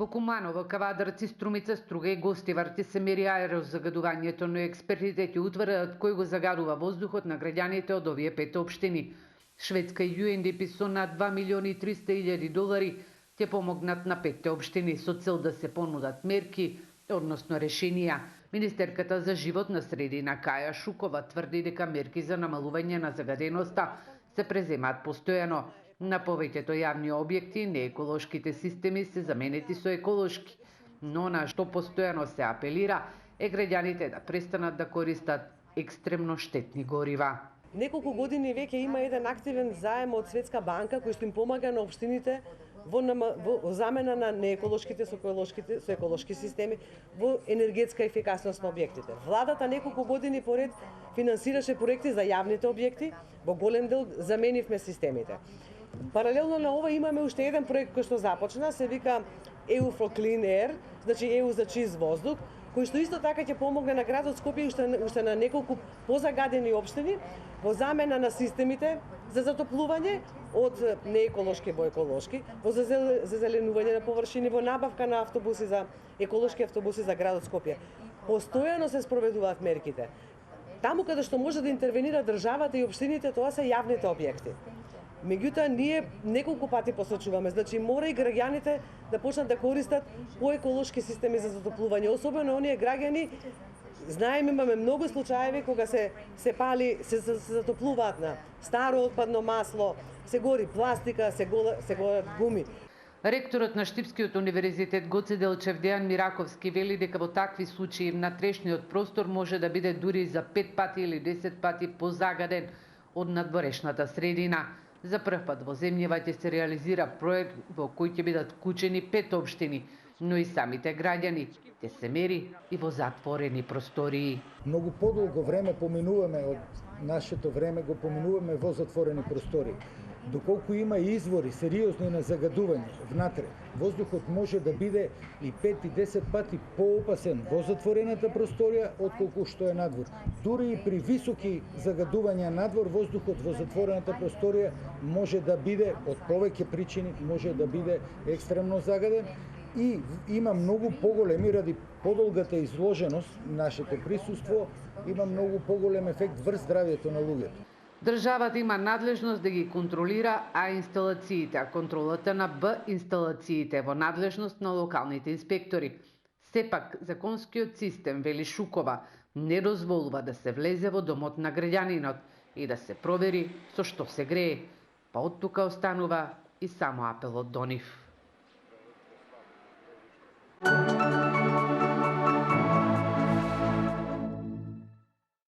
Во Куманово, Кавадарци, Струмица, Струга и Гостиварци се мери аерозагадувањето, но експертите ќе утврдат кој го загадува воздухот на граѓаните од овие 5 општини. Шведска и UNDP со над 2.300.000 ќе помогнат на 5 општини со цел да се понудат мерки, односно решенија. Министерката за животна средина Каја Шукова тврди дека мерки за намалување на загаденоста се преземаат постојано. На повеќето јавни објекти нееколошките системи се заменети со еколошки, но на што постојано се апелира е граѓаните да престанат да користат екстремно штетни горива. Неколку години веќе има еден активен заем од Светска банка кој што им помага на општините во замена на нееколошките со еколошки системи во енергетска ефикасност на објектите. Владата неколку години поред финансираше проекти за јавните објекти, во голем дел заменивме системите. Паралелно на ова имаме уште еден проект кој што започна, се вика EU for Clean Air, значи EU за чист воздух, кој што исто така ќе помогне на градот Скопје уште на неколку позагадени општини во замена на системите за затоплување од нееколошки во еколошки, во зазеленување на површини, во набавка на автобуси за еколошки автобуси за градот Скопје. Постојано се спроведуваат мерките. Таму каде што може да интервенира државата и општините, тоа се јавните објекти. Меѓутоа, ние неколку пати посочуваме, значи мора и граѓаните да почнат да користат поеколошки системи за затоплување, особено оние граѓани. Знаеме, имаме многу случаеви кога се затоплуваат на старо отпадно масло, се гори пластика, се горат гуми. Ректорот на Штипскиот универзитет Гоце Делчев Дејан Мираковски вели дека во такви случаи внатрешниот простор може да биде дури за 5 пати или 10 пати позагаден од надворешната средина. За прв пат во земјава ќе се реализира проект во кој ќе бидат вклучени 5 општини, но и самите граѓани ќе се мери и во затворени простории. Многу подолго време поминуваме од нашето време, го поминуваме во затворени простории. Доколку има извори сериозни на загадување внатре, воздухот може да биде и 5 и 10 пати поопасен во затворената просторија отколку што е надвор. Дури и при високи загадувања надвор, воздухот во затворената просторија може да биде од повеќе причини, може да биде екстремно загаден и има многу поголеми, ради подолгата изложеност, нашето присуство, има многу поголем ефект врз здравјето на луѓето. Државата има надлежност да ги контролира А инсталациите, а контролата на Б инсталациите во надлежност на локалните инспектори. Сепак, законскиот систем, вели Шукова, не дозволува да се влезе во домот на граѓанинот и да се провери со што се грее, па од тука останува и само апелот до нив.